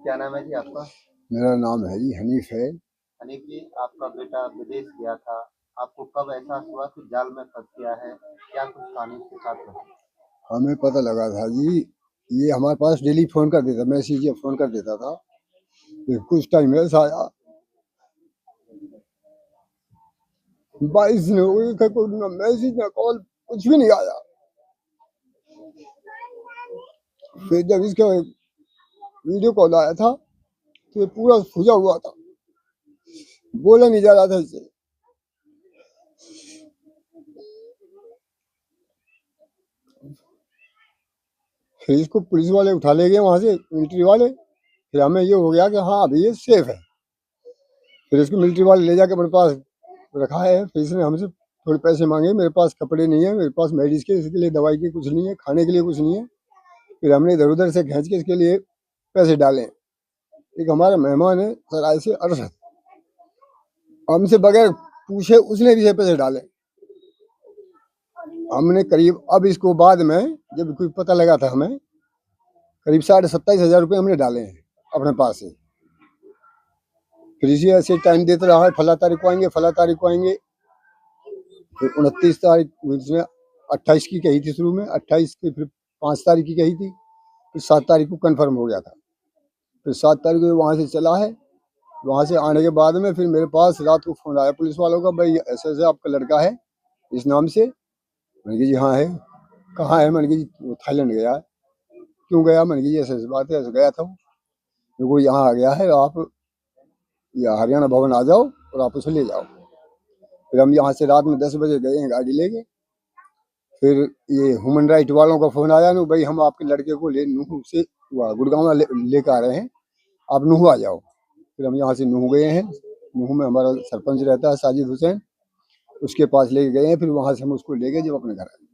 क्या नाम है जी आपका? मेरा नाम है जी हनीफ है। हनीफ जी, आपका बेटा विदेश गया था। आपको कब एहसास हुआ कि जाल में फँस गया है? क्या कुछ कहानी उसके साथ रही? हमें पता लगा था जी, ये हमारे पास डेली फोन कर देता, मैसेज या फोन कर देता था। फिर कुछ टाइम ऐसा आया, 22 दिन हो गए, कोई ना मैसेज ना कॉल, कुछ भी नहीं आया। फिर जब इसका वीडियो कॉल आया था तो ये पूरा सूजा हुआ था, बोला नहीं जा रहा था इससे। फिर इसको पुलिस वाले उठा ले गए वहां से, मिलिट्री वाले। फिर हमें ये हो गया कि हाँ अभी ये सेफ है। फिर इसको मिलिट्री वाले ले जाके अपने पास रखा है। फिर इसने हमसे थोड़े पैसे मांगे, मेरे पास कपड़े नहीं है, मेरे पास मेडिसिन के इसके लिए दवाई की कुछ नहीं है, खाने के लिए कुछ नहीं है। फिर हमने इधर उधर से खींच के इसके लिए पैसे डाले। एक हमारा मेहमान है सराय से अरशद, हमसे बगैर पूछे उसने भी से पैसे डाले। हमने करीब अब इसको बाद में जब कोई पता लगा था हमें, करीब 27,500 रुपये हमने डाले हैं अपने पास से। फिर इसी ऐसे टाइम देते रहा है, फला तारीख को आएंगे, फला तारीख को आएंगे। फिर 29 तारीख उसने 28 की कही थी शुरू में, 28 की फिर 5 तारीख की कही थी, फिर 7 तारीख को कन्फर्म हो गया था। फिर 7 तारीख को वहाँ से चला है। वहाँ से आने के बाद में फिर मेरे पास रात को फोन आया पुलिस वालों का, भाई ऐसे ऐसे आपका लड़का है इस नाम से। मैंने कहा जी हाँ है। कहाँ है? मैंने कहा जी वो थाईलैंड गया है। क्यों गया? मैंने कहा जी ऐसे ऐसी बात है, ऐसे गया था वो यहाँ आ गया है, आप या हरियाणा भवन आ जाओ और आप उसे ले जाओ। फिर हम यहाँ से रात में 10 बजे गए हैं गाड़ी लेके। फिर ये ह्यूमन राइट वालों का फोन आया ना, भाई हम आपके लड़के को ले नूह से गुड़गांव लेकर आ रहे हैं, आप नूह आ जाओ। फिर हम यहाँ से नूह गए हैं। नूह में हमारा सरपंच रहता है साजिद हुसैन, उसके पास लेके गए हैं। फिर वहाँ से हम उसको ले गए जब अपने घर आए।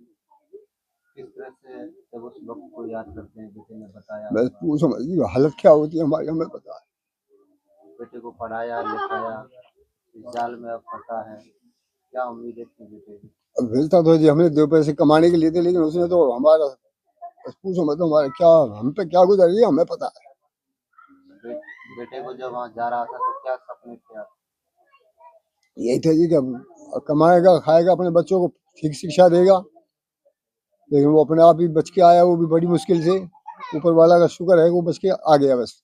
किस तरह से जब उस वक़्त को याद करते हैं, बेटे ने बताया बस होगा, पूछो मत जी, हालत क्या होती है हमारी हमें पता है। बेटे को पढ़ाया, लिखाया, इस जाल में अब फँसा है, क्या उम्मीदें थी बेटे की? अब भेजता तो जी हमने 2 पैसे कमाने के लिए थे, लेकिन उसने तो हमारा बस पूछो मत, हमारे क्या हम पे क्या गुजर रही है हमें पता है। बे बेटे को जब वहाँ जा रहा था तो क्या सपने थे आपके? यही था जी कि अब कमाएगा खाएगा, अपने बच्चों को ठीक शिक्षा देगा। लेकिन वो अपने आप ही बच के आया, वो भी बड़ी मुश्किल से। ऊपर वाला का शुक्र है वो बच के आ गया बस।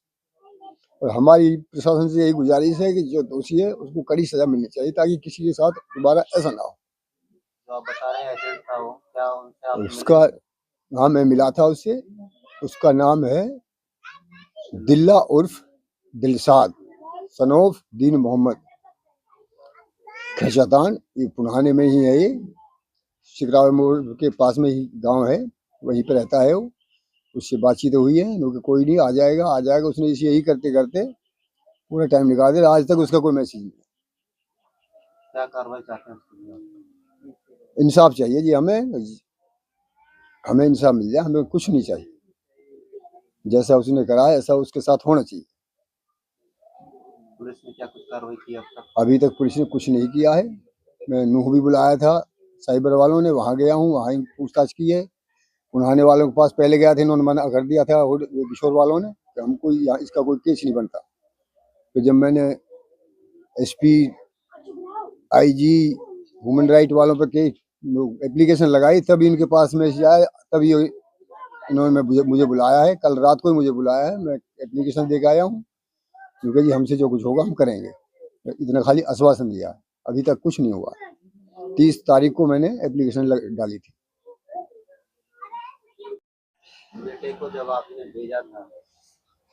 और हमारी प्रशासन से यही गुजारिश है कि जो दोषी है उसको कड़ी सजा मिलनी चाहिए, ताकि किसी के साथ दोबारा ऐसा ना हो। जो आप बता रहे हैं एजेंट था वो, क्या उनसे आप और मिले उसका थे? हाँ मैं मिला था उससे। उसका नाम है दिल्ला उर्फ दिलसाद, सनोफ दीन मोहम्मद खैशतान। ये पुराने में ही है, ये शिकराव मोड़ के पास में ही गांव है, वहीं पे रहता है वो। उससे बातचीत हुई है, लोग कोई नहीं आ जाएगा आ जाएगा। उसने इसे यही करते करते पूरा टाइम निकाल दिया, आज तक उसका कोई मैसेज नहीं। क्या कार्रवाई चाहते हैं उसके लिए आप? इंसाफ चाहिए जी हमें, हमें इंसाफ मिल जाए, हमें कुछ नहीं चाहिए। जैसा उसने करा है ऐसा उसके साथ होना चाहिए। पुलिस ने क्या कुछ कार्रवाई की अब तक? अभी तक पुलिस ने कुछ नहीं किया है। मैं नूह भी बुलाया था साइबर वालों ने, वहाँ गया हूँ, वहाँ ही पूछताछ की है। उन्हाने वालों के पास पहले गया था, इन्होंने मना कर दिया था किशोर वालों ने कि हमको यहाँ इसका कोई केस नहीं बनता। तो जब मैंने एसपी आईजी ह्यूमन राइट वालों पर केस एप्लीकेशन लगाई, तब इनके पास मैसेज आया, तब ये इन्होंने मुझे बुलाया है। कल रात को ही मुझे बुलाया है, मैं एप्लीकेशन दे के आया हूँ। क्योंकि जी हमसे जो कुछ होगा हम करेंगे, इतना खाली आश्वासन दिया है, अभी तक कुछ नहीं हुआ। 30 तारीख को मैंने एप्लीकेशन डाली थी। बेटे को जब आपने भेजा था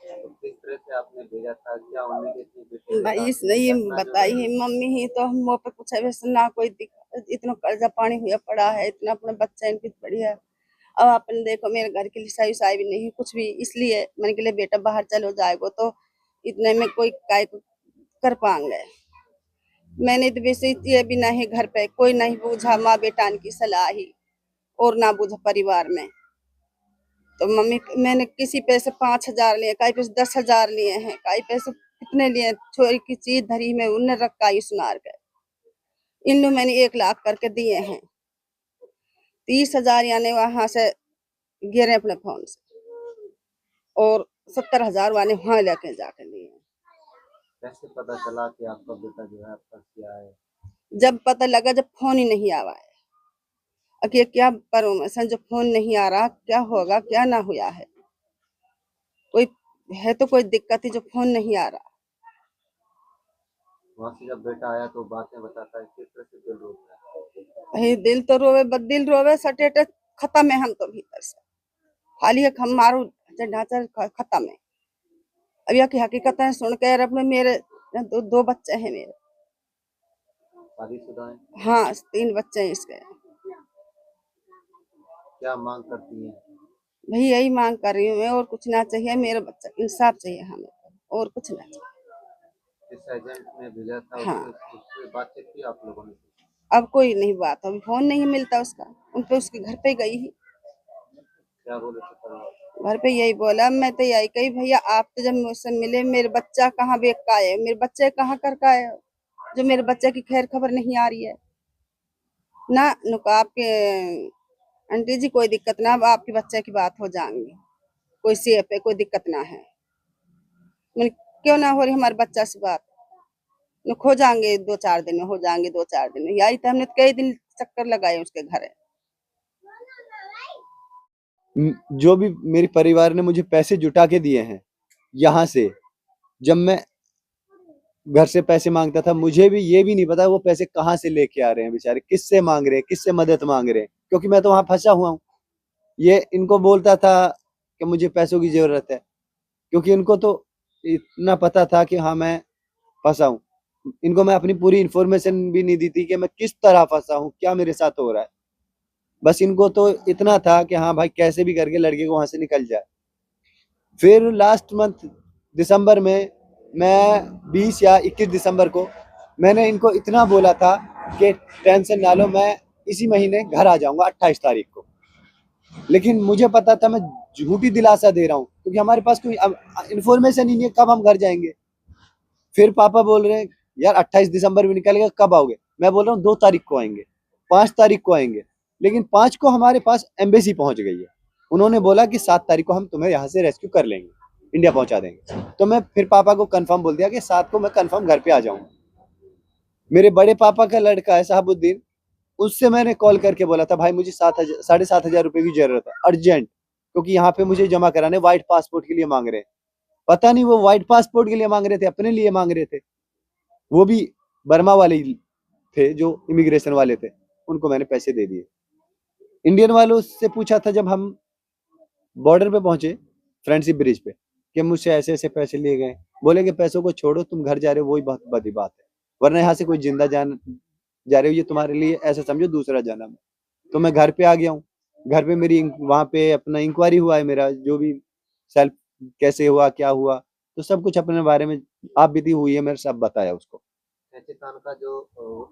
तो किस तरह से आपने भेजा था? क्या उम्मीदें थी बेटे के भाई साथ? इसने ये घटना जो बताई हुई, है मम्मी ही तो हम वो पे कुछ वैसे ना कोई दिक्कत, इतना कर्जा पानी हुआ पड़ा है, इतना अपने बच्चा इनकी बढ़िया। अब आपने देखो मेरे घर के लिए सही साई भी नहीं कुछ भी, इसलिए मैंने के लिए बेटा बाहर चलो जाएगो तो इतने में कोई काय कर पाएंगे। मैंने तो वैसे ये भी नहीं घर पे कोई नहीं बूझा, माँ बेटान की सलाह ही और ना बूझा परिवार में। तो मम्मी मैंने किसी पैसे 5,000 लिए, कई पैसे 10,000 लिए हैं, कई पैसे कितने लिए, छोरी की चीज धरी में उन्हें रखा ही सुनार के इन लोग मैंने 1 लाख करके दिए हैं। 30,000 यानी वहां से गिरे अपने फोन से और 70,000 वाले वहाँ लेके जाके लिए। कैसे पता चला कि आपका बेटा जो है फंस गया है? जब पता लगा, जब फोन ही नहीं आवा है। अब ये क्या परमिशन, जो फोन नहीं आ रहा, क्या होगा क्या ना हुआ है। कोई है तो कोई दिक्कत ही, जो फोन नहीं आ रहा। वहां से जब बेटा आया तो बातें बताता है, किस तरह से दिल रोता है? भाई दिल तो रोवे, दिल रोवे सटेटे खत्म है। हम तो भीतर से खाली है, हम मारो ढांचा खत्म है। अब यह की हकीकत है सुन के अपने, मेरे दो बच्चे हैं मेरे। शादीशुदा है? हाँ 3 बच्चे हैं इसके। क्या मांग करती हैं? भाई यही मांग कर रही हूँ मैं, और कुछ ना चाहिए। मेरे बच्चा इंसाफ चाहिए हमें, और कुछ ना चाहिए। इस एजेंट ने भेजा था, हाँ उससे बातचीत की आप लोगों ने? अब कोई नहीं बात, अभी फोन नहीं मिलता उसका। उन पे उसके घर पे गई ही, क्या बोले थे परिवार? घर पे यही बोला। मैं तो यही कही, भैया आप तो जब मुझसे मिले, मेरे बच्चा कहाँ बेक का है, मेरे बच्चे कहाँ कर का है, जो मेरे बच्चे की खैर खबर नहीं आ रही है ना। नुका आपके आंटी जी कोई दिक्कत ना, अब आपके बच्चे की बात हो जाएंगी, कोई सी पे कोई दिक्कत ना है। मैंने क्यों ना हो रही हमारे बच्चा से बात, न खो जाएंगे 2-4 दिन में, हो जाएंगे 2-4 दिन में। यही तो हमने कई दिन चक्कर लगाए उसके घर। जो भी मेरे परिवार ने मुझे पैसे जुटा के दिए हैं यहाँ से, जब मैं घर से पैसे मांगता था, मुझे भी ये भी नहीं पता वो पैसे कहाँ से लेके आ रहे हैं बेचारे, किससे मांग रहे हैं, किससे मदद मांग रहे हैं, क्योंकि मैं तो वहां फंसा हुआ हूँ। ये इनको बोलता था कि मुझे पैसों की जरूरत है, क्योंकि इनको तो इतना पता था कि हाँ मैं फंसा हूँ। इनको मैं अपनी पूरी इन्फॉर्मेशन भी नहीं दी थी कि मैं किस तरह फंसा हूँ, क्या मेरे साथ हो रहा है। बस इनको तो इतना था कि हाँ भाई कैसे भी करके लड़के को वहां से निकल जाए। फिर लास्ट मंथ दिसंबर में, मैं 20 या 21 दिसंबर को मैंने इनको इतना बोला था कि टेंशन ना लो, मैं इसी महीने घर आ जाऊंगा 28 तारीख को। लेकिन मुझे पता था मैं झूठी दिलासा दे रहा हूँ, क्योंकि हमारे पास कोई इन्फॉर्मेशन ही नहीं है कब हम घर जाएंगे। फिर पापा बोल रहे हैं यार 28 दिसंबर भी निकल गया, कब आओगे? मैं बोल रहा हूँ 2 तारीख को आएंगे, 5 तारीख को आएंगे। लेकिन 5 को हमारे पास एम्बेसी पहुंच गई है। उन्होंने बोला कि 7 तारीख को हम तुम्हें यहाँ से रेस्क्यू कर लेंगे, इंडिया पहुंचा देंगे। तो मैं फिर पापा को कंफर्म बोल दिया कि 7 को मैं कंफर्म घर पे आ जाऊंगा। मेरे बड़े पापा का लड़का है साहबुद्दीन, उससे मैंने कॉल करके बोला था भाई मुझे 7,500 रुपए की जरूरत है अर्जेंट, क्योंकि यहाँ पे मुझे जमा कराने व्हाइट पासपोर्ट के लिए मांग रहे हैं। पता नहीं वो व्हाइट पासपोर्ट के लिए मांग रहे थे, अपने लिए मांग रहे थे। वो भी बर्मा वाले थे जो इमिग्रेशन वाले थे, उनको मैंने पैसे दे दिए। इंडियन वालों से पूछा था जब हम बॉर्डर पे पहुंचे, फ्रेंडशिप ब्रिज पे, कि मुझसे ऐसे ऐसे पैसे लिए गए। बोले कि पैसों को छोड़ो, तुम घर जा रहे हो वही बहुत बड़ी बात है, वरना यहाँ से कोई जिंदा जा रहे हो, ये तुम्हारे लिए ऐसा समझो दूसरा जन्म है। तो मैं घर पे आ गया हूँ। घर पे मेरी वहां पे अपना इंक्वायरी हुआ है, मेरा जो भी सेल्फ कैसे हुआ क्या हुआ, तो सब कुछ अपने बारे में आप बीती हुई है, मैंने सब बताया उसको। एचितान का जो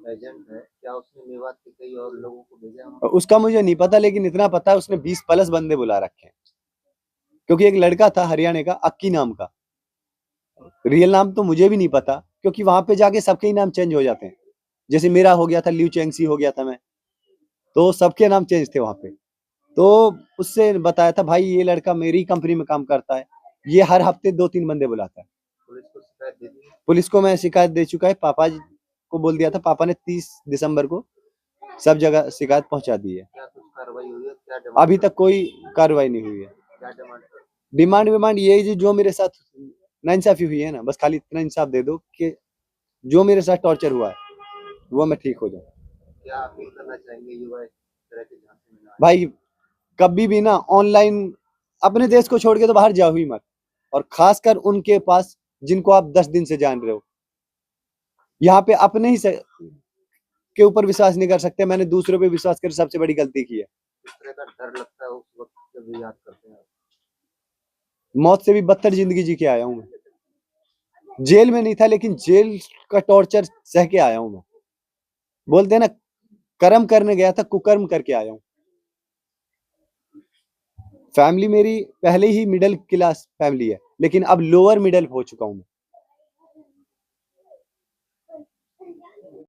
एजेंट है, क्या उसने मेवात के कई और लोगों को भेजा? उसका मुझे नहीं पता, लेकिन इतना पता है उसने 20 प्लस बंदे बुला रखे हैं। क्योंकि एक लड़का था हरियाणा का, अक्की नाम का, रियल नाम तो मुझे भी नहीं पता, क्योंकि वहां पे जाके सबके ही नाम चेंज हो जाते हैं। जैसे मेरा हो गया था, ल्यू चेंगसी हो गया था मैं, तो सबके नाम चेंज थे वहां पे। तो उससे बताया था भाई ये लड़का मेरी कंपनी में काम करता है, ये हर हफ्ते 2-3 बंदे बुलाता है। पुलिस को शिकायत दे दी? पुलिस को मैं शिकायत दे चुका है, पापा जी को बोल दिया था, पापा ने 30 दिसंबर को सब जगह शिकायत पहुंचा दी है। क्या कुछ कार्रवाई हुई है? क्या डिमांड? अभी तक कोई कार्रवाई नहीं हुई है। क्या डिमांड? डिमांड यही जो मेरे साथ नाइंसाफी हुई है ना, बस खाली इतना इंसाफ दे दो कि जो मेरे साथ टॉर्चर हुआ है वो मैं ठीक हो जाऊं। क्या अपील करना चाहेंगे युवा इस तरह के झांसे में ना आए? भाई कभी भी ना ऑनलाइन अपने देश को छोड़ के तो बाहर जाओ ही मत, और खासकर उनके पास जिनको आप 10 दिन से जान रहे हो। यहाँ पे अपने ही के ऊपर विश्वास नहीं कर सकते, मैंने दूसरों पे विश्वास कर सबसे बड़ी गलती की है। इस तरह का डर लगता है उस वक्त जब याद करते हैं? मौत से भी बदतर जिंदगी जी के आया हूं मैं। जेल में नहीं था, लेकिन जेल का टॉर्चर सह के आया हूं मैं। बोलते हैं ना, कर्म करने गया था, कुकर्म करके आया हूं। फैमिली मेरी पहले ही मिडिल क्लास फैमिली है, लेकिन अब लोअर मिडिल हो चुका हूं मैं।